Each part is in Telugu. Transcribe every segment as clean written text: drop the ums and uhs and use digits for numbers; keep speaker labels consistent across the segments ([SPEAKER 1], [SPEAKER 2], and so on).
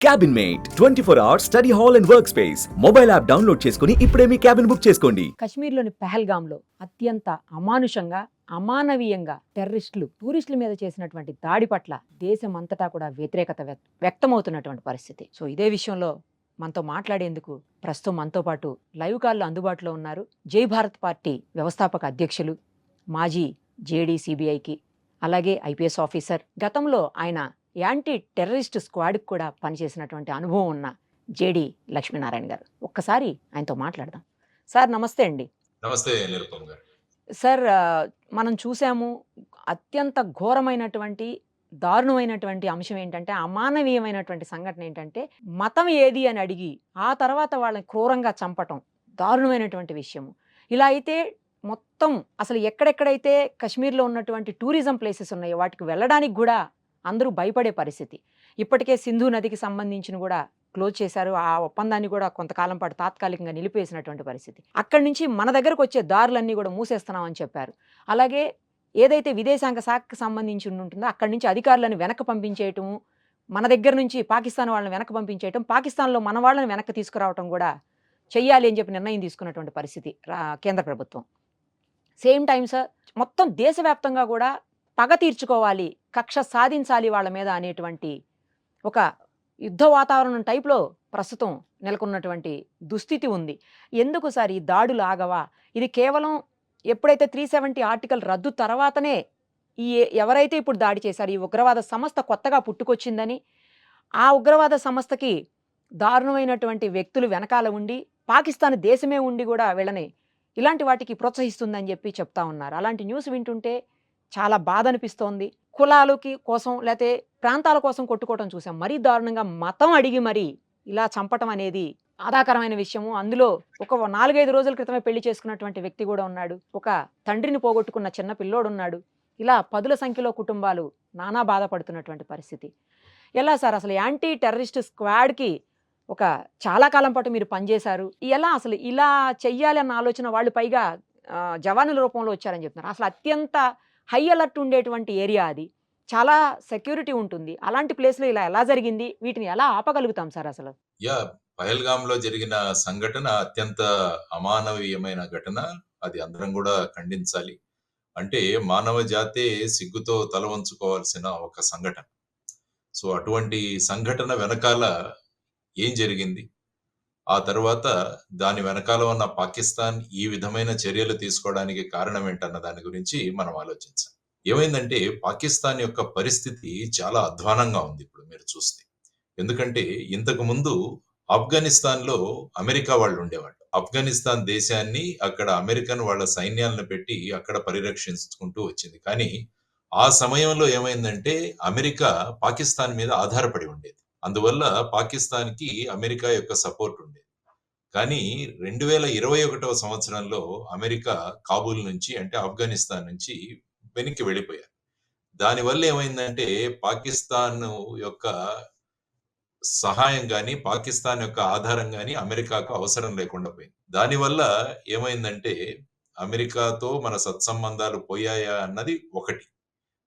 [SPEAKER 1] Cabin mate 24 hours study hall and work space mobile app download చేసుకుని ఇప్పుడే మీ క్యాబిన్ బుక్ చేసుకోండి.
[SPEAKER 2] కశ్మీర్లోని పెహల్గాంలో అత్యంత అమానుషంగా అమానవీయంగా టూరిస్టుల మీద చేసినటువంటి దాడి పట్ల దేశం అంతటా కూడా వ్యతిరేకత వ్యక్తమవుతున్నటువంటి పరిస్థితి. సో ఇదే విషయంలో మనతో మాట్లాడేందుకు ప్రస్తుతం మనతో పాటు లైవ్ కాల్లో అందుబాటులో ఉన్నారు జై భారత్ పార్టీ వ్యవస్థాపక అధ్యక్షులు, మాజీ జేడీ సిబిఐకి, అలాగే ఐపీఎస్ ఆఫీసర్, గతంలో ఆయన యాంటీ టెర్రరిస్ట్ స్క్వాడ్కి కూడా పనిచేసినటువంటి అనుభవం ఉన్న జేడి లక్ష్మీనారాయణ గారు. ఒక్కసారి ఆయనతో మాట్లాడదాం. సార్ నమస్తే అండి.
[SPEAKER 3] నమస్తే నిరుపమ్ గారు.
[SPEAKER 2] సార్, మనం చూసాము అత్యంత ఘోరమైనటువంటి దారుణమైనటువంటి అంశం ఏంటంటే, అమానవీయమైనటువంటి సంఘటన ఏంటంటే, మతం ఏది అని అడిగి ఆ తర్వాత వాళ్ళని క్రూరంగా చంపటం దారుణమైనటువంటి విషయము. ఇలా అయితే మొత్తం అసలు ఎక్కడెక్కడైతే కశ్మీర్లో ఉన్నటువంటి టూరిజం ప్లేసెస్ ఉన్నాయో వాటికి వెళ్ళడానికి కూడా అందరూ భయపడే పరిస్థితి. ఇప్పటికే సింధు నదికి సంబంధించిన కూడా క్లోజ్ చేశారు. ఆ ఒప్పందాన్ని కూడా కొంతకాలం పాటు తాత్కాలికంగా నిలిపేసినటువంటి పరిస్థితి. అక్కడి నుంచి మన దగ్గరకు వచ్చే దారులన్నీ కూడా మూసేస్తున్నామని చెప్పారు. అలాగే ఏదైతే విదేశాంగ శాఖకు సంబంధించి ఉంటుందో అక్కడి నుంచి అధికారులను వెనక్కి పంపించేయటము, మన దగ్గర నుంచి పాకిస్తాన్ వాళ్ళని వెనక్కి పంపించేయటం, పాకిస్తాన్లో మన వాళ్ళని వెనక్కి తీసుకురావటం కూడా చెయ్యాలి అని చెప్పి నిర్ణయం తీసుకున్నటువంటి పరిస్థితి కేంద్ర ప్రభుత్వం. సేమ్ టైం సార్, మొత్తం దేశవ్యాప్తంగా కూడా పగ తీర్చుకోవాలి, కక్ష సాధించాలి వాళ్ళ మీద అనేటువంటి ఒక యుద్ధ వాతావరణం టైప్లో ప్రస్తుతం నెలకొన్నటువంటి దుస్థితి ఉంది. ఎందుకు సార్ ఈ దాడులు ఆగవా? ఇది కేవలం ఎప్పుడైతే 370 ఆర్టికల్ రద్దు తర్వాతనే ఈ ఎవరైతే ఇప్పుడు దాడి చేశారు, ఈ ఉగ్రవాద సంస్థ కొత్తగా పుట్టుకొచ్చిందని, ఆ ఉగ్రవాద సంస్థకి దారుణమైనటువంటి వ్యక్తులు వెనకాల ఉండి, పాకిస్తాన్ దేశమే ఉండి కూడా వీళ్ళని ఇలాంటి వాటికి ప్రోత్సహిస్తుందని చెప్పి చెప్తా ఉన్నారు. అలాంటి న్యూస్ వింటుంటే చాలా బాధ అనిపిస్తోంది. కులాలకి కోసం లేకపోతే ప్రాంతాల కోసం కొట్టుకోవటం చూసాం. మరీ దారుణంగా మతం అడిగి మరి ఇలా చంపటం అనేది బాధాకరమైన విషయము. అందులో ఒక 4-5 రోజుల క్రితమే పెళ్లి చేసుకున్నటువంటి వ్యక్తి కూడా ఉన్నాడు. ఒక తండ్రిని పోగొట్టుకున్న చిన్న పిల్లోడు ఉన్నాడు. ఇలా పదుల సంఖ్యలో కుటుంబాలు నానా బాధపడుతున్నటువంటి పరిస్థితి. ఎలా సార్ అసలు యాంటీ టెర్రరిస్ట్ స్క్వాడ్కి ఒక చాలా కాలం పాటు మీరు పనిచేశారు. ఎలా అసలు ఇలా చెయ్యాలి అన్న ఆలోచన వాళ్ళు పైగా జవానుల రూపంలో వచ్చారని చెప్తున్నారు. అసలు అత్యంత హై అలర్ట్ ఉండేటువంటి ఏరియా అది. చాలా సెక్యూరిటీ ఉంటుంది. అలాంటి ప్లేస్లో ఇలా ఎలా జరిగింది? వీటిని ఎలా ఆపగలుగుతాం సార్ అసలు?
[SPEAKER 3] పహల్గాంలో జరిగిన సంఘటన అత్యంత అమానవీయమైన ఘటన. అది అందరం కూడా ఖండించాలి. అంటే మానవ జాతే సిగ్గుతో తల వంచుకోవాల్సిన ఒక సంఘటన. సో అటువంటి సంఘటన వెనకాల ఏం జరిగింది? ఆ తర్వాత దాని వెనకాల ఉన్న పాకిస్తాన్ ఈ విధమైన చర్యలు తీసుకోవడానికి కారణం ఏంటన్న దాని గురించి మనం ఆలోచించాలి. ఏమైందంటే పాకిస్తాన్ యొక్క పరిస్థితి చాలా అధ్వానంగా ఉంది ఇప్పుడు మీరు చూస్తే. ఎందుకంటే ఇంతకు ముందు ఆఫ్ఘనిస్తాన్‌లో అమెరికా వాళ్ళు ఉండేవాళ్ళు. ఆఫ్ఘనిస్తాన్ దేశాన్ని అక్కడ అమెరికన్ వాళ్ళ సైన్యాలను పెట్టి అక్కడ పరిరక్షించుకుంటూ వచ్చింది. కానీ ఆ సమయంలో ఏమైందంటే అమెరికా పాకిస్తాన్ మీద ఆధారపడి ఉండేది. అందువల్ల పాకిస్తాన్‌కి అమెరికా యొక్క సపోర్ట్ ఉండేది. కానీ 2021వ సంవత్సరంలో అమెరికా కాబూల్ నుంచి అంటే ఆఫ్ఘనిస్తాన్ నుంచి వెనక్కి వెళ్ళిపోయారు. దానివల్ల ఏమైందంటే పాకిస్తాన్ యొక్క సహాయం గాని, పాకిస్తాన్ యొక్క ఆధారం గాని అమెరికాకు అవసరం లేకుండా పోయింది. దానివల్ల ఏమైందంటే అమెరికాతో మన సత్సంబంధాలు పోయాయా అన్నది ఒకటి.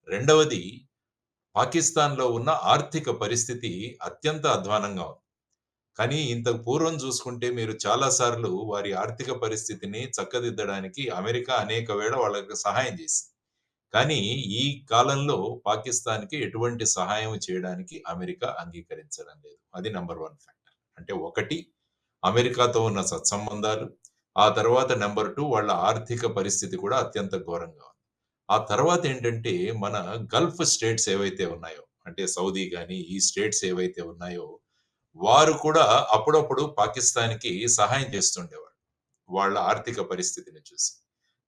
[SPEAKER 3] రెండవది, పాకిస్తాన్‌లో ఉన్న ఆర్థిక పరిస్థితి అత్యంత అధ్వానంగా ఉంది. కానీ ఇంతకు పూర్వం చూసుకుంటే మీరు చాలా సార్లు వారి ఆర్థిక పరిస్థితిని చక్కదిద్దడానికి అమెరికా అనేక వేళ వాళ్ళకి సహాయం చేసింది. కానీ ఈ కాలంలో పాకిస్తాన్‌కి ఎటువంటి సహాయం చేయడానికి అమెరికా అంగీకరించడం లేదు. అది నంబర్ 1 ఫ్యాక్టర్. అంటే ఒకటి, అమెరికాతో ఉన్న సత్సంబంధాలు. ఆ తర్వాత నంబర్ 2 వాళ్ళ ఆర్థిక పరిస్థితి కూడా అత్యంత ఘోరంగా ఉంది. ఆ తర్వాత ఏంటంటే మన గల్ఫ్ స్టేట్స్ ఏవైతే ఉన్నాయో, అంటే సౌదీ గాని, ఈ స్టేట్స్ ఏవైతే ఉన్నాయో వారు కూడా అప్పుడప్పుడు పాకిస్తాన్‌కి సహాయం చేస్తుండేవాళ్ళు. వాళ్ళ ఆర్థిక పరిస్థితిని చూసి.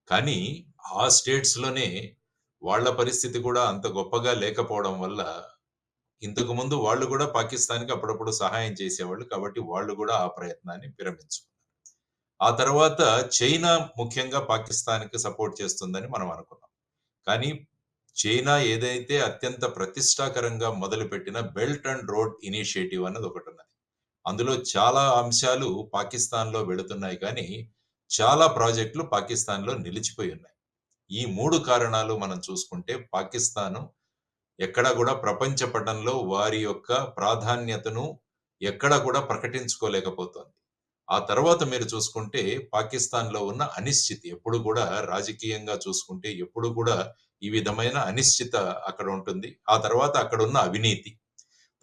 [SPEAKER 3] కానీ ఆ స్టేట్స్‌లోనే వాళ్ళ పరిస్థితి కూడా అంత గొప్పగా లేకపోవడం వల్ల ఇంతకుముందు వాళ్ళు కూడా పాకిస్తాన్‌కి అప్పుడప్పుడు సహాయం చేసేవాళ్ళు. కాబట్టి వాళ్ళు కూడా ఆ ప్రయత్నాన్ని విరమించుకున్నారు. ఆ తర్వాత చైనా ముఖ్యంగా పాకిస్తాన్‌కి సపోర్ట్ చేస్తుందని మనం అనుకున్నాం. కానీ చైనా ఏదైతే అత్యంత ప్రతిష్టాకరంగా మొదలుపెట్టిన బెల్ట్ అండ్ రోడ్ ఇనిషియేటివ్ అన్నది ఒకటున్నది. అందులో చాలా అంశాలు పాకిస్తాన్‌లో వెళుతున్నాయి కానీ, చాలా ప్రాజెక్టులు పాకిస్తాన్‌లో నిలిచిపోయి ఉన్నాయి. ఈ 3 కారణాలు మనం చూసుకుంటే పాకిస్తాను ఎక్కడా గూడా ప్రపంచ పటంలో వారి యొక్క ప్రాధాన్యతను ఎక్కడా కూడా ప్రకటించుకోలేకపోతోంది. ఆ తర్వాత మీరు చూసుకుంటే పాకిస్తాన్‌లో ఉన్న అనిశ్చితి ఎప్పుడు కూడా రాజకీయంగా చూసుకుంటే ఎప్పుడు కూడా ఈ విధమైన అనిశ్చిత అక్కడ ఉంటుంది. ఆ తర్వాత అక్కడున్న అవినీతి.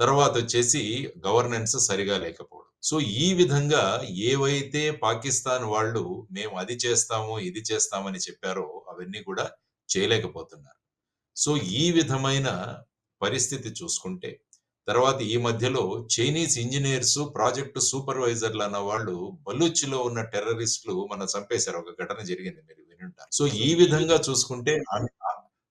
[SPEAKER 3] తర్వాతొచ్చేసి గవర్నెన్స్ సరిగా లేకపోవడం. సో, ఈ విధంగా ఏవైతే పాకిస్తాన్ వాళ్ళు మేము అది చేస్తాము, ఇది చేస్తామని చెప్పారో అవన్నీ కూడా చేయలేకపోతున్నారు. సో, ఈ విధమైన పరిస్థితి చూసుకుంటే, తర్వాత ఈ మధ్యలో చైనీస్ ఇంజినీర్స్, ప్రాజెక్ట్ సూపర్వైజర్‌లన్న వాళ్ళు బలూచ్‌లో ఉన్న టెర్రరిస్టులు చంపేశారు. ఒక ఘటన జరిగింది మీరు వినుంటారు. సో, ఈ విధంగా చూసుకుంటే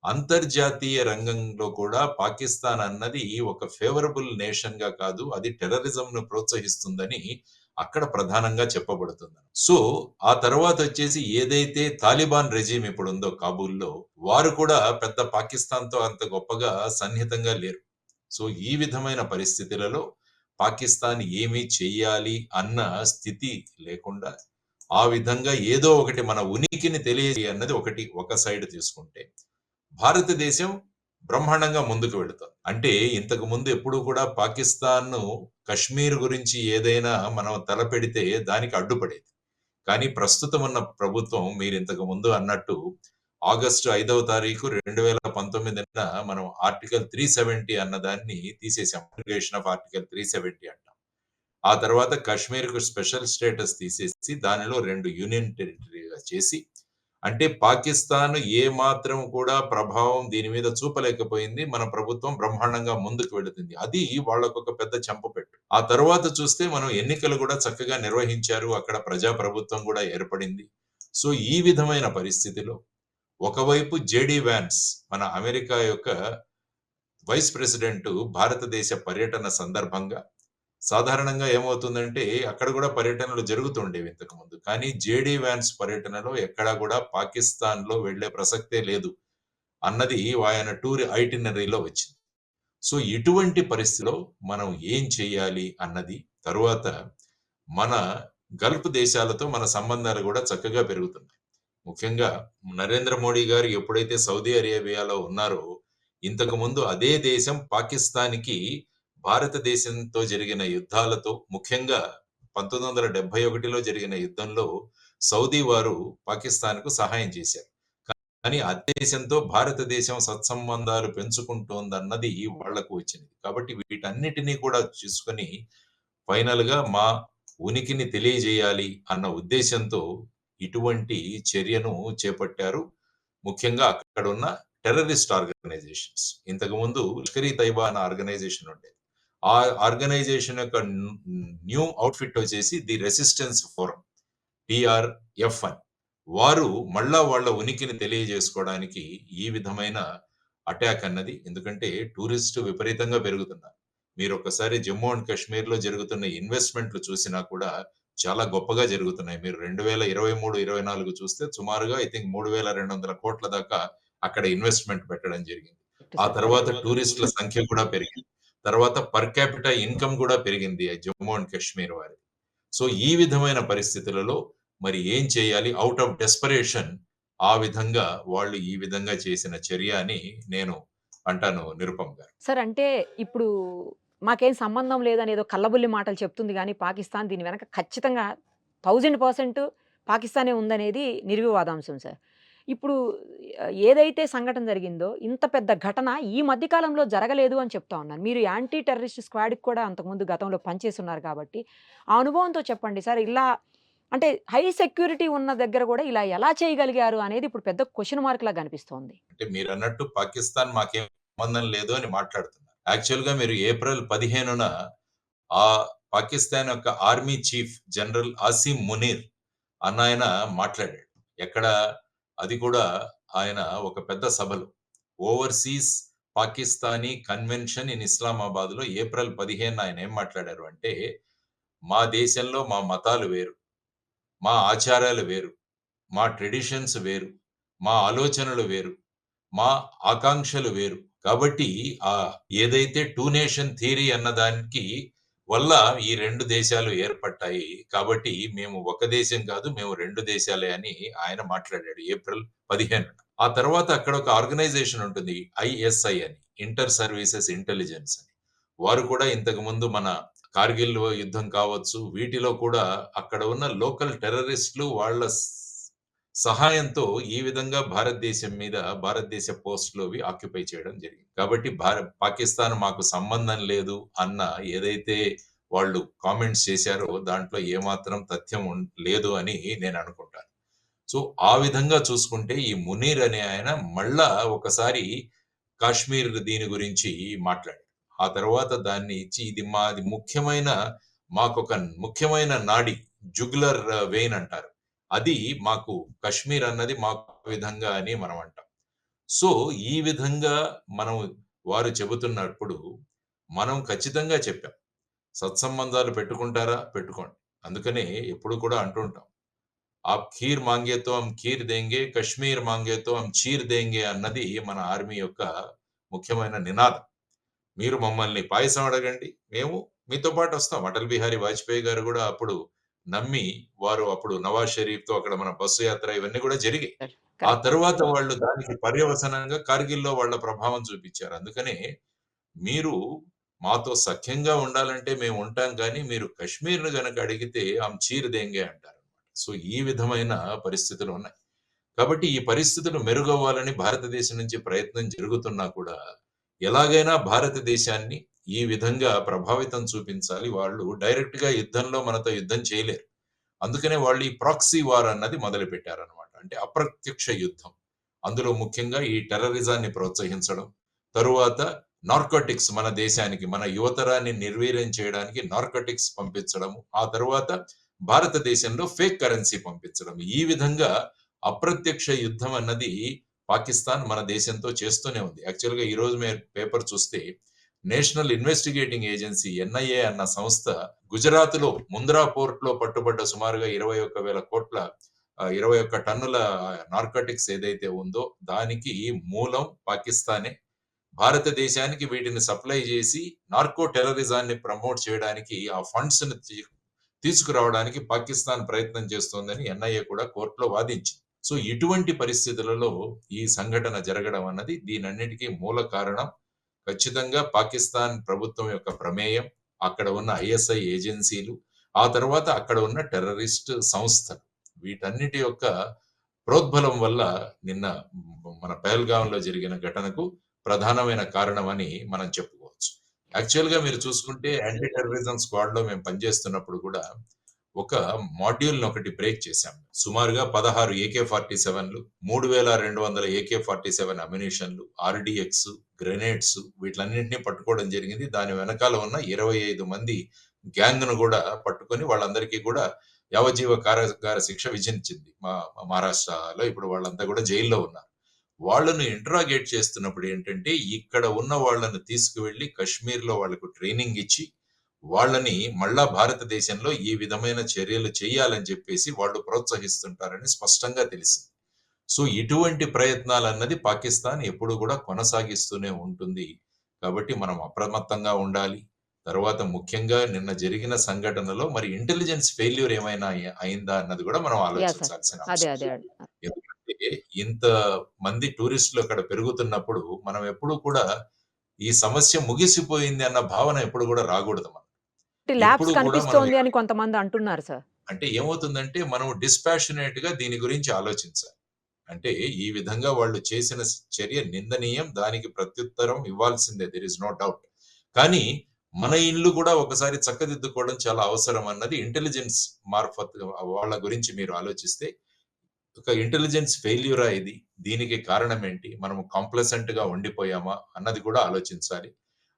[SPEAKER 3] అంతర్జాతీయ రంగంలో కూడా పాకిస్తాన్ అన్నది ఒక ఫేవరబుల్ నేషన్‌గా కాదు. అది టెర్రరిజంను ప్రోత్సహిస్తుందని అక్కడ ప్రధానంగా చెప్పబడుతుంది. సో, ఆ తర్వాతొచ్చేసి ఏదైతే తాలిబాన్ రెజీమ్ ఇప్పుడుందో కాబూల్‌లో, వారు కూడా పెద్ద పాకిస్తాన్‌తో అంత గొప్పగా సన్నిహితంగా లేరు. సో, ఈ విధమైన పరిస్థితులలో పాకిస్తాన్ ఏమి చెయ్యాలి అన్న స్థితి లేకుండా, ఆ విధంగా ఏదో ఒకటి మన ఉనికిని అన్నది ఒక సైడ్ తీసుకుంటే, భారతదేశం బ్రహ్మాండంగా ముందుకు వెళుతోంది. అంటే ఇంతకు ముందు ఎప్పుడూ కూడా పాకిస్తాన్‌ను కశ్మీర్ గురించి ఏదైనా మనం తలపెడితే దానికి అడ్డుపడేది. కానీ ప్రస్తుతం ఉన్న ప్రభుత్వం మీరింతకు ముందు అన్నట్టు ఆగస్టు 5వ తారీఖు 2019న మనం ఆర్టికల్ 370 అన్న దాన్ని తీసేసాం. అబ్రిగేషన్ ఆఫ్ ఆర్టికల్ 370 అంటాం. ఆ తర్వాత కశ్మీర్‌కు స్పెషల్ స్టేటస్ తీసేసి దానిలో 2 యూనియన్ టెరిటరీగా చేసి, అంటే పాకిస్తాన్ ఏ మాత్రం కూడా ప్రభావం దీని మీద చూపలేకపోయింది. మన ప్రభుత్వం బ్రహ్మాండంగా ముందుకు వెళుతుంది. అది వాళ్ళకొక పెద్ద చెంపపెట్టు. ఆ తర్వాత చూస్తే మనం ఎన్నికలు కూడా చక్కగా నిర్వహించారు. అక్కడ ప్రజా ప్రభుత్వం కూడా ఏర్పడింది. సో, ఈ విధమైన పరిస్థితిలో ఒకవైపు జేడీ వాన్స్ మన అమెరికా యొక్క వైస్ ప్రెసిడెంట్ భారతదేశ పర్యటన సందర్భంగా సాధారణంగా ఏమవుతుందంటే అక్కడ కూడా పర్యటనలు జరుగుతుండేవి ఇంతకుముందు. కానీ జేడీ వాన్స్ పర్యటనలో ఎక్కడా కూడా పాకిస్తాన్‌లో వెళ్ళే ప్రసక్తే లేదు అన్నది ఆయన టూర్ ఐటినరీలో వచ్చింది. సో, ఇటువంటి పరిస్థితిలో మనం ఏం చేయాలి అన్నది తరువాత మన గల్ఫ్ దేశాలతో మన సంబంధాలు కూడా చక్కగా పెరుగుతున్నాయి. ముఖ్యంగా నరేంద్ర మోడీ గారు ఎప్పుడైతే సౌదీ అరేబియాలో ఉన్నారో, ఇంతకుముందు అదే దేశం పాకిస్తాన్‌కి భారతదేశంతో జరిగిన యుద్ధాలతో ముఖ్యంగా 1971లో జరిగిన యుద్ధంలో సౌదీ వారు పాకిస్తాన్‌కు సహాయం చేశారు. కానీ ఆ దేశంతో భారతదేశం సత్సంబంధాలు పెంచుకుంటోందన్నది వాళ్లకు వచ్చింది. కాబట్టి వీటన్నిటిని కూడా చూసుకొని ఫైనల్‌గా మా ఉనికిని తెలియజేయాలి అన్న ఉద్దేశంతో ఇటువంటి చర్యను చేపట్టారు. ముఖ్యంగా అక్కడున్న టెర్రరిస్ట్ ఆర్గనైజేషన్స్. ఇంతకుముందు లష్కర్ ఇ తైబా అన్న ఆర్గనైజేషన్ ఉండేది. ఆ ఆర్గనైజేషన్ యొక్క న్యూ అవుట్‌ఫిట్ వచ్చేసి ది రెసిస్టెన్స్ ఫోరం టీఆర్ఎఫ్ అని. వారు మళ్ళా వాళ్ళ ఉనికిని తెలియజేసుకోవడానికి ఈ విధమైన అటాక్ అన్నది ఎందుకంటే టూరిస్టు విపరీతంగా పెరుగుతున్నారు. మీరొక్కసారి జమ్మూ అండ్ కాశ్మీర్‌లో జరుగుతున్న ఇన్వెస్ట్‌మెంట్‌లు చూసినా కూడా చాలా గొప్పగా జరుగుతున్నాయి. మీరు 2023, 24 చూస్తే సుమారుగా ఐ థింక్ 3,200 కోట్ల దాకా అక్కడ ఇన్వెస్ట్‌మెంట్ పెట్టడం జరిగింది. ఆ తర్వాత టూరిస్టుల సంఖ్య కూడా పెరిగింది. తర్వాత పర్ క్యాపిటా ఇన్‌కమ్ కూడా పెరిగింది జమ్మూ అండ్ కాశ్మీర్ వారిది. సో, ఈ విధమైన పరిస్థితులలో మరి ఏం చేయాలి? ఔట్ ఆఫ్ డెస్పరేషన్ ఆ విధంగా వాళ్ళు ఈ విధంగా చేసిన చర్య అని నేను అంటాను నిరుపమ్ గారు.
[SPEAKER 2] సార్ అంటే ఇప్పుడు మాకేం సంబంధం లేదని ఏదో కల్లబుల్లి మాటలు చెప్తుంది గానీ పాకిస్తాన్ దీని వెనక ఖచ్చితంగా 1000% పాకిస్తానే ఉందనేది నిర్వివాదాంశం సార్. ఇప్పుడు ఏదైతే సంఘటన జరిగిందో ఇంత పెద్ద ఘటన ఈ మధ్య కాలంలో జరగలేదు అని చెప్తా ఉన్నాను. మీరు యాంటీ టెర్రరిస్ట్ స్క్వాడ్‌కి కూడా అంతకుముందు గతంలో పనిచేసున్నారు కాబట్టి, ఆ అనుభవంతో చెప్పండి సార్ ఇలా అంటే హై సెక్యూరిటీ ఉన్న దగ్గర గూడా ఇలా ఎలా చేయగలిగారు అనేది ఇప్పుడు పెద్ద క్వెషన్ మార్క్ లాగా కనిపిస్తోంది.
[SPEAKER 3] అంటే మీరన్నట్టు పాకిస్తాన్ మాకేం సంబంధం లేదు అని మాట్లాడుతున్నారు. యాక్చువల్‌గా మీరు ఏప్రిల్ 15న ఆ పాకిస్తాన్ యొక్క army chief general Asim Munir అన్నాయన మాట్లాడాడు. ఎక్కడ అది కూడా ఆయన ఒక పెద్ద సభలో ఓవర్‌సీస్ పాకిస్తానీ కన్వెన్షన్ ఇన్ ఇస్లామాబాద్‌లో ఏప్రిల్ 15న ఆయన ఏం మాట్లాడారు అంటే, "మా దేశంలో మా మతాలు వేరు. మా ఆచారాలు వేరు. మా ట్రెడిషన్స్ వేరు. మా ఆలోచనలు వేరు. మా ఆకాంక్షలు వేరు. కాబట్టి ఏదైతే 2 నేషన్ థియరీ అన్నదానికి వల్ల ఈ 2 దేశాలు ఏర్పడ్డాయి. కాబట్టి మేము ఒక దేశం కాదు, మేము 2 దేశాలే అని ఆయన మాట్లాడాడు ఏప్రిల్ 15న. ఆ తర్వాత అక్కడ ఒక ఆర్గనైజేషన్ ఉంటుంది ఐఎస్ఐ అని. ఇంటర్ సర్వీసెస్ ఇంటెలిజెన్స్ అని. వారు కూడా ఇంతకు ముందు మన కార్గిల్ యుద్ధం కావచ్చు, వీటిలో కూడా అక్కడ ఉన్న లోకల్ టెర్రరిస్టులు వాళ్ళ సహాయంతో ఈ విధంగా భారతదేశ పోస్టులు అవి ఆక్యుపై చేయడం జరిగింది. కాబట్టి పాకిస్తాన్ మాకు సంబంధం లేదు అన్న ఏదైతే వాళ్ళు కామెంట్స్ చేశారో దాంట్లో ఏమాత్రం తథ్యం లేదు అని నేను అనుకుంటాను. సో ఆ విధంగా చూసుకుంటే ఈ మునీర్ అనే ఆయన మళ్ళా ఒకసారి కాశ్మీర్ దీని గురించి మాట్లాడాడు. ఆ తర్వాత దాన్ని ఇచ్చి ఇది మాది మాకొక ముఖ్యమైన నాడి, జుగులర్ వెయిన్ అంటారు. అది మాకు కశ్మీర్ అన్నది మాకు విధంగా అని మనం అంటాం. సో ఈ విధంగా మనం వారు చెబుతున్నప్పుడు మనం ఖచ్చితంగా చెప్పాం. సత్సంబంధాలు పెట్టుకుంటారా? పెట్టుకోండి. అందుకనే ఎప్పుడు కూడా అంటుంటాం. ఆప్ ఖీర్ మాంగే తో హమ్ ఖీర్ దేంగే, కశ్మీర్ మాంగే తో హమ్ చీర్ దేంగే అన్నది మన ఆర్మీ యొక్క ముఖ్యమైన నినాదం. మీరు మమ్మల్ని పాయసం అడగండి, మేము మీతో పాటు వస్తాం. అటల్ బిహారీ వాజ్పేయి గారు కూడా అప్పుడు నమ్మి వారు అప్పుడు నవాజ్ షరీఫ్‌తో అక్కడ మన బస్సు యాత్ర ఇవన్నీ కూడా జరిగాయి. ఆ
[SPEAKER 2] కరెక్ట్.
[SPEAKER 3] తరువాత వాళ్ళు దానికి పర్యవసానంగా కార్గిల్‌లో వాళ్ళ ప్రభావం చూపించారు. అందుకనే మీరు మాతో సఖ్యంగా ఉండాలంటే మేము ఉంటాం గానీ, మీరు కశ్మీర్‌ని గనక అడిగితే హమ్ చీర్ దేంగే అంటారన్నమాట. సో ఈ విధమైన పరిస్థితులు ఉన్నాయి. కాబట్టి ఈ పరిస్థితులు మెరుగవ్వాలని భారతదేశం నుంచి ప్రయత్నం జరుగుతున్నా కూడా, ఎలాగైనా భారతదేశాన్ని ఈ విధంగా ప్రభావితం చూపించాలి. వాళ్ళు డైరెక్ట్‌గా యుద్ధంలో మనతో యుద్ధం చేయలేరు. అందుకనే వాళ్ళు ఈ ప్రాక్సీ వార్ అన్నది మొదలుపెట్టారన్నమాట. అంటే అప్రత్యక్ష యుద్ధం. అందులో ముఖ్యంగా ఈ టెర్రరిజాన్ని ప్రోత్సహించడం. తరువాత నార్కోటిక్స్ మన దేశానికి, మన యువతరాన్ని నిర్వీర్యం చేయడానికి నార్కోటిక్స్ పంపించడము. ఆ తరువాత భారతదేశంలో ఫేక్ కరెన్సీ పంపించడం. ఈ విధంగా అప్రత్యక్ష యుద్ధం అన్నది పాకిస్తాన్ మన దేశంతో చేస్తూనే ఉంది. యాక్చువల్‌గా ఈరోజు మీరు పేపర్ చూస్తే నేషనల్ ఇన్వెస్టిగేటింగ్ ఏజెన్సీ ఎన్ఐఏ అన్న సంస్థ గుజరాత్‌లో ముంద్రా పోర్ట్‌లో పట్టుబడ్డ సుమారుగా 21 టన్నుల నార్కోటిక్స్ ఏదైతే ఉందో దానికి మూలం పాకిస్తానే. భారతదేశానికి వీటిని సప్లై చేసి నార్కో టెర్రరిజాన్ని ప్రమోట్ చేయడానికి ఆ ఫండ్స్‌ని తీసుకురావడానికి పాకిస్తాన్ ప్రయత్నం చేస్తోందని ఎన్ఐఏ కూడా కోర్టులో వాదించింది. సో ఇటువంటి పరిస్థితులలో ఈ సంఘటన జరగడం అన్నది దీనన్నిటికీ మూల కారణం ఖచ్చితంగా పాకిస్తాన్ ప్రభుత్వం యొక్క ప్రమేయం, అక్కడ ఉన్న ఐఎస్ఐ ఏజెన్సీలు, ఆ తర్వాత అక్కడ ఉన్న టెర్రరిస్ట్ సంస్థలు. వీటన్నిటి యొక్క ప్రోద్బలం వల్ల నిన్న మన పహల్గాంలో జరిగిన ఘటనకు ప్రధానమైన కారణం అని మనం చెప్పుకోవచ్చు. యాక్చువల్‌గా మీరు చూసుకుంటే యాంటీ టెర్రరిజం స్క్వాడ్‌లో మేము పనిచేస్తున్నప్పుడు కూడా ఒక మాడ్యూల్‌ని ఒకటి బ్రేక్ చేశాం. సుమారుగా 16 AK-47లు, 3200 AK-47 అమ్యునిషన్‌లు, ఆర్‌డీఎక్స్, గ్రెనేడ్స్ వీటిలన్నింటినీ పట్టుకోవడం జరిగింది. దాని వెనకాల ఉన్న 25 మంది గ్యాంగ్‌ను కూడా పట్టుకొని వాళ్ళందరికీ కూడా యావజ్జీవ కారాగార శిక్ష విధించింది. మహారాష్ట్రలో ఇప్పుడు వాళ్ళంతా కూడా జైల్‌లో ఉన్నారు. వాళ్ళను ఇంటరాగేట్ చేస్తున్నప్పుడు ఏంటంటే, ఇక్కడ ఉన్న వాళ్ళను తీసుకువెళ్ళి కశ్మీర్‌లో వాళ్ళకు ట్రైనింగ్ ఇచ్చి, వాళ్ళని మళ్ళా భారతదేశంలో ఈ విధమైన చర్యలు చేయాలని చెప్పేసి వాళ్ళు ప్రోత్సహిస్తుంటారని స్పష్టంగా తెలిసింది. సో ఇటువంటి ప్రయత్నాలన్నది పాకిస్తాన్ ఎప్పుడు కూడా కొనసాగిస్తూనే ఉంటుంది. కాబట్టి మనం అప్రమత్తంగా ఉండాలి. తర్వాత ముఖ్యంగా నిన్న జరిగిన సంఘటనలో మరి ఇంటెలిజెన్స్ ఫెయిల్యూర్ ఏమైనా అయిందా అన్నది కూడా మనం
[SPEAKER 2] యాహ్! సార్.
[SPEAKER 3] ఆలోచించాల్సిన
[SPEAKER 2] అదే.
[SPEAKER 3] అంశం.
[SPEAKER 2] అదే.
[SPEAKER 3] ఎందుకంటే ఇంత మంది టూరిస్టులు అక్కడ పెరుగుతున్నప్పుడు మనం ఎప్పుడు కూడా ఈ సమస్య ముగిసిపోయింది అన్న భావన ఎప్పుడు కూడా రాకూడదు మనం.
[SPEAKER 2] ల్యాబ్స్
[SPEAKER 3] ఎప్పుడు కూడా మనం
[SPEAKER 2] కనిపిస్తోంది అని కొంతమంది అంటున్నారు సార్.
[SPEAKER 3] అంటే ఏమవుతుందంటే మనం డిస్పాషనేట్‌గా దీని గురించి ఆలోచించాలి. అంటే ఈ విధంగా వాళ్ళు చేసిన చర్య నిందనీయం. దానికి ప్రత్యుత్తరం ఇవ్వాల్సిందే. There is no doubt. కానీ మన ఇల్లు కూడా ఒకసారి చక్కదిద్దుకోవడం చాలా అవసరం అన్నది ఇంటెలిజెన్స్ మార్ఫత్ వాళ్ళ గురించి మీరు ఆలోచిస్తే ఒక ఇంటెలిజెన్స్ ఫెయిల్యూరా ఇది? దీనికి కారణం ఏంటి? మనము కాంప్లసెంట్‌గా ఉండిపోయామా? అన్నది కూడా ఆలోచించాలి.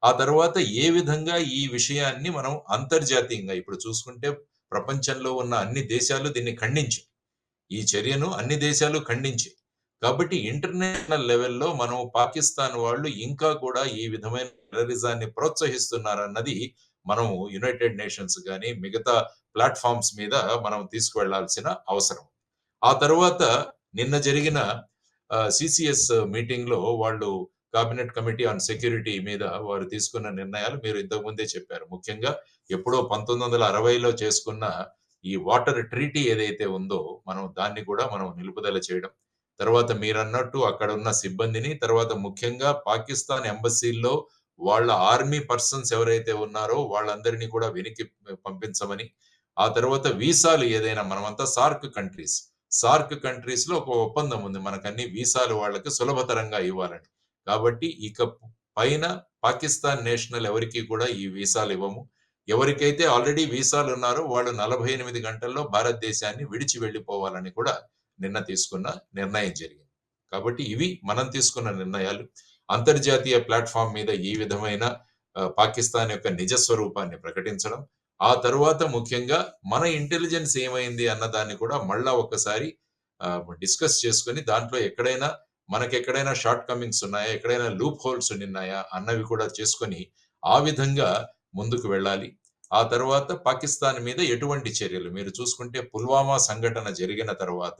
[SPEAKER 3] ఆ తర్వాత ఏ విధంగా ఈ విషయాన్ని మనం అంతర్జాతీయంగా ఇప్పుడు చూసుకుంటే ప్రపంచంలో ఉన్న అన్ని దేశాలు దీన్ని ఖండించాయి. ఈ చర్యను అన్ని దేశాలు ఖండించాయి. కాబట్టి ఇంటర్నేషనల్ లెవెల్‌లో మనం పాకిస్తాన్ వాళ్ళు ఇంకా కూడా ఈ విధమైన టెర్రరిజాన్ని ప్రోత్సహిస్తున్నారన్నది మనము యునైటెడ్ నేషన్స్ గాని, మిగతా ప్లాట్‌ఫార్మ్స్ మీద మనం తీసుకువెళ్లాల్సిన అవసరం. ఆ తర్వాత నిన్న జరిగిన సీసీఎస్ మీటింగ్‌లో వాళ్ళు కేబినెట్ కమిటీ ఆన్ సెక్యూరిటీ మీద వారు తీసుకున్న నిర్ణయాలు మీరు ఇంతకు ముందే చెప్పారు. ముఖ్యంగా ఎప్పుడో 1960లో చేసుకున్న ఈ వాటర్ ట్రీటీ ఏదైతే ఉందో దాన్ని కూడా మనం నిలుపుదల చేయడం. తర్వాత మీరన్నట్టు అక్కడ ఉన్న సిబ్బందిని, తర్వాత ముఖ్యంగా పాకిస్తాన్ ఎంబసీల్లో వాళ్ళ ఆర్మీ పర్సన్స్ ఎవరైతే ఉన్నారో వాళ్ళందరినీ కూడా వెనక్కి పంపించమని, ఆ తర్వాత వీసాలు ఏదైనా మనమంతా సార్క్ కంట్రీస్ లో ఒక ఒప్పందం ఉంది. మనకన్ని వీసాలు వాళ్ళకి సులభతరంగా ఇవ్వాలని. కాబట్టి ఇక పైన పాకిస్తాన్ నేషనల్ ఎవరికీ కూడా ఈ వీసాలు ఇవ్వము. ఎవరికైతే ఆల్రెడీ వీసాలు ఉన్నారో వాళ్ళు 48 గంటల్లో భారతదేశాన్ని విడిచి వెళ్ళిపోవాలని కూడా నిన్న తీసుకున్న నిర్ణయం జరిగింది. కాబట్టి ఇవి మనం తీసుకున్న నిర్ణయాలు. అంతర్జాతీయ ప్లాట్‌ఫార్మ్ మీద ఈ విధమైన పాకిస్తాన్ యొక్క నిజ స్వరూపాన్ని ప్రకటించడం. ఆ తరువాత ముఖ్యంగా మన ఇంటెలిజెన్స్ ఏమైంది అన్న దాన్ని కూడా మళ్ళా ఒక్కసారి డిస్కస్ చేసుకొని దాంట్లో మనకెక్కడైనా షార్ట్ కమింగ్స్ ఉన్నాయా? ఎక్కడైనా లూప్ హోల్స్ ఉండిన్నాయా? అన్నవి కూడా చేసుకొని ఆ విధంగా ముందుకు వెళ్ళాలి. ఆ తర్వాత పాకిస్తాన్ మీద ఎటువంటి చర్యలు మీరు చూసుకుంటే పుల్వామా సంఘటన జరిగిన తర్వాత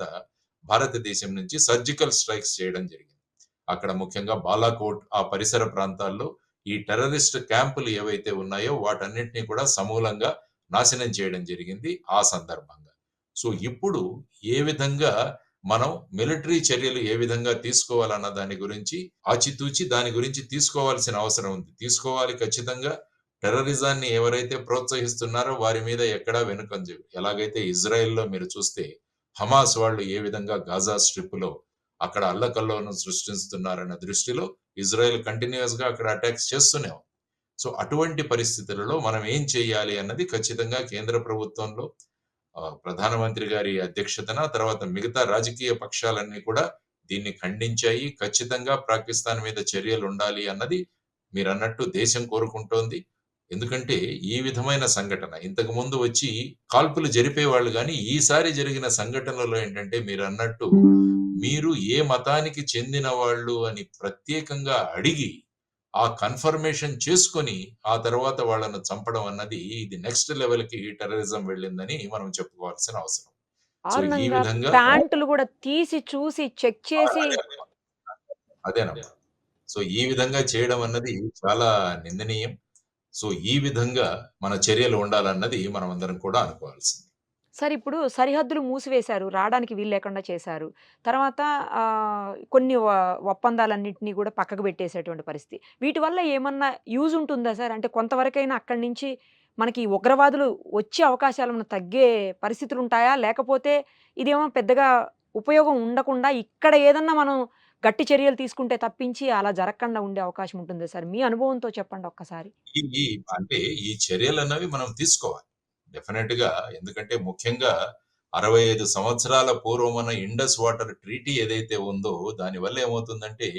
[SPEAKER 3] భారతదేశం నుంచి సర్జికల్ స్ట్రైక్స్ చేయడం జరిగింది. అక్కడ ముఖ్యంగా బాలాకోట్ ఆ పరిసర ప్రాంతాల్లో ఈ టెర్రరిస్ట్ క్యాంపులు ఏవైతే ఉన్నాయో వాటన్నిటిని కూడా సమూలంగా నాశనం చేయడం జరిగింది ఆ సందర్భంగా. సో ఇప్పుడు ఏ విధంగా మనం మిలిటరీ చర్యలు ఏ విధంగా తీసుకోవాలన్న దాని గురించి ఆచితూచి దాని గురించి తీసుకోవాల్సిన అవసరం ఉంది. తీసుకోవాలి ఖచ్చితంగా. టెర్రరిజాన్ని ఎవరైతే ప్రోత్సహిస్తున్నారో వారి మీద ఎక్కడా వెనుకంజ ఎలాగైతే ఇజ్రాయెల్‌లో మీరు చూస్తే హమాస్ వాళ్ళు ఏ విధంగా గాజా స్ట్రిప్‌లో అక్కడ అల్లకల్లోలం సృష్టిస్తున్నారన్న దృష్టిలో ఇజ్రాయెల్ కంటిన్యూయస్‌గా అక్కడ అటాక్స్ చేస్తూనే ఉంది. సో అటువంటి పరిస్థితులలో మనం ఏం చేయాలి అన్నది ఖచ్చితంగా కేంద్ర ప్రభుత్వంలో ప్రధానమంత్రి గారి అధ్యక్షతన తర్వాత మిగతా రాజకీయ పక్షాలన్నీ కూడా దీన్ని ఖండించాయి. ఖచ్చితంగా పాకిస్తాన్ మీద చర్యలు ఉండాలి అన్నది మీరన్నట్టు దేశం కోరుకుంటోంది. ఎందుకంటే ఈ విధమైన సంఘటన ఇంతకుముందు వచ్చి కాల్పులు జరిపేవాళ్ళు గానీ, ఈసారి జరిగిన సంఘటనలో ఏంటంటే మీరన్నట్టు మీరు ఏ మతానికి చెందిన వాళ్ళు అని ప్రత్యేకంగా అడిగి, ఆ కన్ఫర్మేషన్ చేసుకొని, ఆ తర్వాత వాళ్ళను చంపడం అన్నది ఇది నెక్స్ట్ లెవెల్‌కి టెర్రరిజం వెళ్ళిందని మనం చెప్పుకోవాల్సిన అవసరం. సో, ఈ
[SPEAKER 2] దారుణంగా
[SPEAKER 3] విధంగా
[SPEAKER 2] ప్యాంటులు గూడా తీసి చూసి చెక్ చేసి
[SPEAKER 3] అదే అదేనమ్మా. సో, ఈ విధంగా చేయడం అన్నది చాలా నిందనీయం. సో, ఈ విధంగా మన చర్యలు ఉండాలన్నది మనమందరం కూడా అనుకోవాల్సింది.
[SPEAKER 2] సరే ఇప్పుడు సరిహద్దులు మూసివేశారు. రాడానికి వీలు లేకుండా చేశారు. తర్వాత కొన్ని ఒప్పందాలన్నిటిని గూడా పక్కకు పెట్టేసేటువంటి పరిస్థితి. వీటి వల్ల ఏమన్నా యూజ్ ఉంటుందా సార్? అంటే కొంతవరకైనా అక్కడి నుంచి మనకి ఈ ఉగ్రవాదులు వచ్చే అవకాశాలేమన్నా తగ్గే పరిస్థితులుంటాయా? లేకపోతే ఇదేమో పెద్దగా ఉపయోగం ఉండకుండా ఇక్కడ ఏదన్నా మనం గట్టి చర్యలు తీసుకుంటే తప్పించి అలా జరగకుండా ఉండే అవకాశం ఉంటుందా సార్? మీ అనుభవంతో చెప్పండి ఒక్కసారి.
[SPEAKER 3] ఈ ఈ అంటే ఈ చర్యలన్నవి మనం తీసుకోవాలి. డెఫినెట్‌గా ఎందుకంటే ముఖ్యంగా 65 సంవత్సరాల పూర్వమున ఇండస్ వాటర్ ట్రీటీ ఏదైతే ఉందో దానివల్ల ఏమవుతుందంటే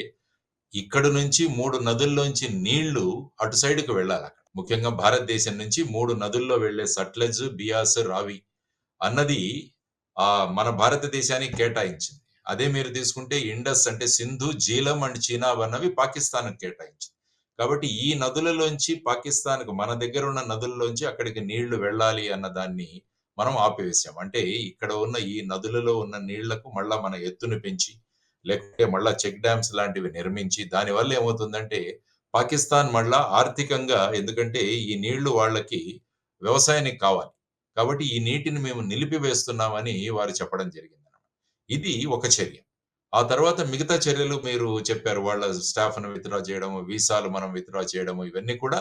[SPEAKER 3] ఇక్కడి నుంచి 3 నదుల్లోంచి నీళ్లు అటు సైడ్‌కి వెళ్ళాలక్కడ. ముఖ్యంగా భారతదేశం నుంచి 3 నదుల్లో వెళ్ళే సట్లెజ్, బియాస్, రావి అన్నది మన భారతదేశానికి కేటాయించింది. అదే మీరు తీసుకుంటే ఇండస్ అంటే సింధు, జీలం అండ్ చీనాబ్ అన్నవి పాకిస్తాన్‌కి కేటాయించింది. కాబట్టి ఈ నదులలోంచి పాకిస్తాన్‌కు మన దగ్గరున్న నదుల్లోంచి అక్కడికి నీళ్లు వెళ్ళాలి అన్న దాన్ని మనం ఆపివేశాం. అంటే ఇక్కడ ఉన్న ఈ నదులలో ఉన్న నీళ్లకు మళ్ళా మన ఎత్తును పెంచి, లేకుంటే మళ్ళా చెక్ డ్యామ్స్ లాంటివి నిర్మించి, దానివల్ల ఏమవుతుందంటే పాకిస్తాన్ మళ్ళా ఆర్థికంగా ఎందుకంటే ఈ నీళ్లు వాళ్ళకి వ్యవసాయానికి కావాలి. కాబట్టి ఈ నీటిని మేము నిలిపివేస్తున్నామని వారు చెప్పడం జరిగిందనమాట. ఇది ఒక చర్య. ఆ తర్వాత మిగతా చర్యలు మీరు చెప్పారు. వాళ్ళ స్టాఫ్‌ను విత్‌డ్రా చేయడము, వీసాలు మనం విత్‌డ్రా చేయడము ఇవన్నీ కూడా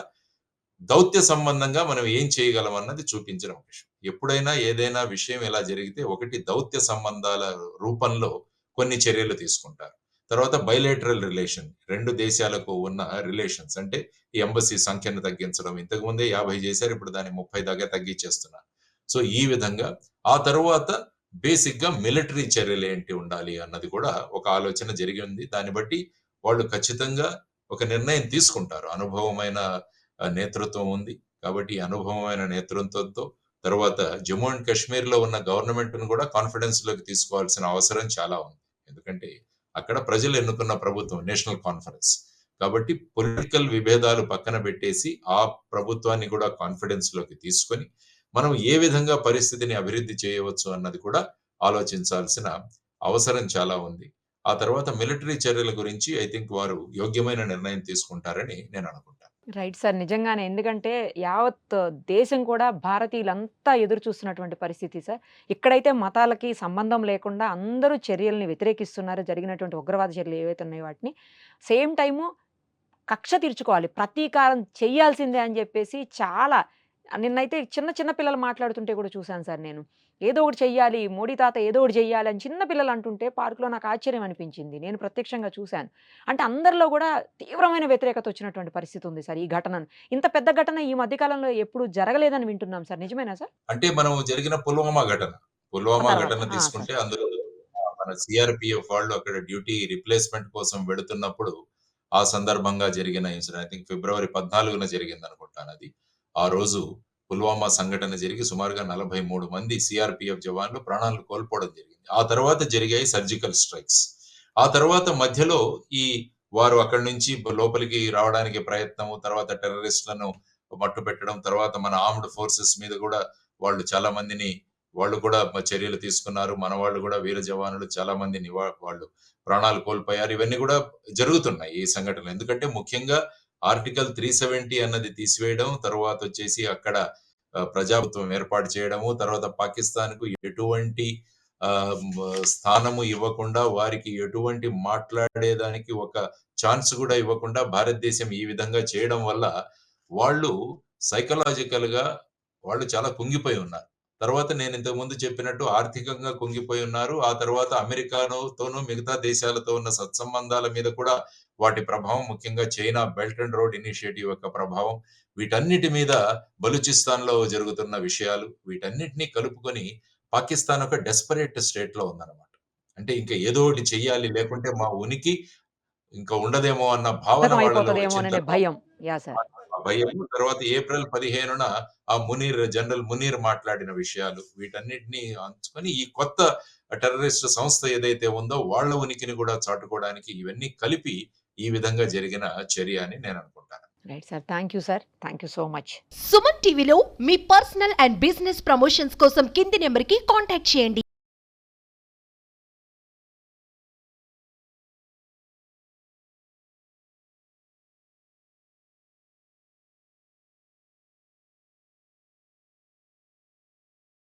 [SPEAKER 3] దౌత్య సంబంధంగా మనం ఏం చేయగలం అన్నది చూపించిన విషయం. ఎప్పుడైనా ఏదైనా విషయం ఇలా జరిగితే ఒకటి దౌత్య సంబంధాల రూపంలో కొన్ని చర్యలు తీసుకుంటారు. తర్వాత బైలేటరల్ రిలేషన్ 2 దేశాలకు ఉన్న రిలేషన్స్ అంటే ఈ ఎంబసీ సంఖ్యను తగ్గించడం. ఇంతకుముందే 50 చేశారు. ఇప్పుడు దాన్ని 30 దాకా తగ్గించేస్తున్నారు. సో, ఈ విధంగా ఆ తరువాత బేసిక్‌గా మిలిటరీ చర్యలేంటి ఉండాలి అన్నది కూడా ఒక ఆలోచన జరిగి ఉంది. దాన్ని బట్టి వాళ్ళు ఖచ్చితంగా ఒక నిర్ణయం తీసుకుంటారు. అనుభవమైన నేతృత్వం ఉంది. కాబట్టి ఈ అనుభవమైన నేతృత్వంతో తర్వాత జమ్మూ అండ్ కాశ్మీర్‌లో ఉన్న గవర్నమెంట్‌ని కూడా కాన్ఫిడెన్స్‌లోకి తీసుకోవాల్సిన అవసరం చాలా ఉంది. ఎందుకంటే అక్కడ ప్రజలు ఎన్నుకున్న ప్రభుత్వం నేషనల్ కాన్ఫరెన్స్. కాబట్టి పొలిటికల్ విభేదాలు పక్కన పెట్టేసి ఆ ప్రభుత్వాన్ని కూడా కాన్ఫిడెన్స్‌లోకి తీసుకొని మనం ఏ విధంగా పరిస్థితిని అభివృద్ధి చేయవచ్చు అన్నది కూడా ఆలోచించాల్సిన అవసరం చాలా ఉంది. ఆ తర్వాత మిలిటరీ చర్యల గురించి ఐ థింక్ వారు యోగ్యమైన నిర్ణయం తీసుకుంటారని నేను అనుకుంటాను.
[SPEAKER 2] Right sir. నిజంగానే. ఎందుకంటే యావత్ దేశం కూడా భారతీయులంతా ఎదురు చూస్తున్నటువంటి పరిస్థితి సార్. ఇక్కడైతే మతాలకి సంబంధం లేకుండా అందరూ చర్యల్ని వ్యతిరేకిస్తున్నారు. జరిగినటువంటి ఉగ్రవాద చర్యలు ఏవైతే ఉన్నాయో వాటిని. సేమ్ టైము కక్ష తీర్చుకోవాలి, ప్రతీకారం చెయ్యాల్సిందే అని చెప్పేసి చాలా నిన్నైతే చిన్న చిన్న పిల్లలు మాట్లాడుతుంటే కూడా చూశాను సార్ నేను. ఏదో ఒకటి చెయ్యాలి, మోడీ తాత ఏదో ఒకటి చెయ్యాలి అని చిన్న పిల్లలు అంటుంటే పార్క్‌లో నాకు ఆశ్చర్యం అనిపించింది. నేను ప్రత్యక్షంగా చూశాను. అంటే అందరిలో కూడా తీవ్రమైన వ్యతిరేకత వచ్చినటువంటి పరిస్థితి ఉంది సార్ ఈ ఘటనను. ఇంత పెద్ద ఘటన ఈ మధ్య కాలంలో ఎప్పుడు జరగలేదని వింటున్నాం సార్. నిజమేనా సార్?
[SPEAKER 3] అంటే మనం జరిగిన పుల్వామా ఘటన.
[SPEAKER 2] ఆ
[SPEAKER 3] పుల్వామా
[SPEAKER 2] తర్వాత.
[SPEAKER 3] ఘటన
[SPEAKER 2] సార్.
[SPEAKER 3] తీసుకుంటే అందులో మన సీఆర్‌పీఎఫ్ వాళ్ళు అక్కడ డ్యూటీ రిప్లేస్‌మెంట్ కోసం వెళుతున్నప్పుడు, ఆ సందర్భంగా జరిగిన ఇన్సిడెంట్. ఐ థింక్ ఫిబ్రవరి 14న జరిగిందనుకుంటానది. ఆ రోజు పుల్వామా సంఘటన జరిగి సుమారుగా 43 మంది సీఆర్‌పీఎఫ్ జవాన్లు ప్రాణాలు కోల్పోవడం జరిగింది. ఆ తర్వాత జరిగాయి సర్జికల్ స్ట్రైక్స్. ఆ తర్వాత మధ్యలో ఈ వారు అక్కడి నుంచి లోపలికి రావడానికి ప్రయత్నము, తర్వాత టెర్రరిస్ట్‌లను మట్టుపెట్టడం, తర్వాత మన ఆర్మ్డ్ ఫోర్సెస్ మీద గూడా వాళ్ళు చాలా మందిని వాళ్ళు కూడా చర్యలు తీసుకున్నారు. మన వాళ్ళు గూడా వీర జవానులు చాలా మందిని వాళ్ళు ప్రాణాలు కోల్పోయారు. ఇవన్నీ గూడా జరుగుతున్నాయి ఈ సంఘటనలు. ఎందుకంటే ముఖ్యంగా ఆర్టికల్ 370 అన్నది తీసివేయడం, తర్వాతొచ్చేసి అక్కడ ప్రజాప్రభుత్వం ఏర్పాటు చేయడము, తర్వాత పాకిస్తాన్‌కు ఎటువంటి స్థానము ఇవ్వకుండా, వారికి ఎటువంటి మాట్లాడేదానికి ఒక ఛాన్స్ గూడా ఇవ్వకుండా భారతదేశం ఈ విధంగా చేయడం వల్ల, వాళ్ళు సైకలాజికల్‌గా వాళ్ళు చాలా కుంగిపోయి ఉన్నారు. తర్వాత నేను ఇంతకు ముందు చెప్పినట్టు ఆర్థికంగా కుంగిపోయి ఉన్నారు. ఆ తర్వాత అమెరికాతోనూ, మిగతా దేశాలతో ఉన్న సత్సంబంధాల మీద కూడా వాటి ప్రభావం, ముఖ్యంగా China belt and road initiative యొక్క ప్రభావం, వీటన్నిటి మీద బలూచిస్తాన్‌లో జరుగుతున్న విషయాలు, వీటన్నిటిని కలుపుకొని పాకిస్తాన్ ఒక డెస్పరేట్ స్టేట్‌లో ఉందన్నమాట. అంటే ఇంక ఏదో ఒకటి చెయ్యాలి, లేకుంటే మా ఉనికి ఇంకా ఉండదేమో అన్న భావన
[SPEAKER 2] బద్ధకం
[SPEAKER 3] వాళ్ళలో
[SPEAKER 2] అయిపోతదేమో
[SPEAKER 3] వచ్చిన
[SPEAKER 2] అనే
[SPEAKER 3] తర్వాత
[SPEAKER 2] భయం. యాహ్! సార్.
[SPEAKER 3] ఆ భయము, తర్వాత ఏప్రిల్ 15న జనరల్ మునీర్ మాట్లాడిన విషయాలు, వీటన్నిటిని అంచుకొని ఈ కొత్త టెర్రరిస్ట్ సంస్థ ఏదైతే ఉందో వాళ్ళ ఉనికిని కూడా చాటుకోవడానికి ఇవన్నీ కలిపి ఈ విధంగా జరిగిన చర్య అని నేను అనుకుంటాను.
[SPEAKER 2] Right sir. Thank you sir. Thank you so much.
[SPEAKER 4] Suman టీవీలో మీ పర్సనల్ అండ్ బిజినెస్ ప్రమోషన్స్ కోసం కింది నెంబర్కి కాంటాక్ట్ చేయండి.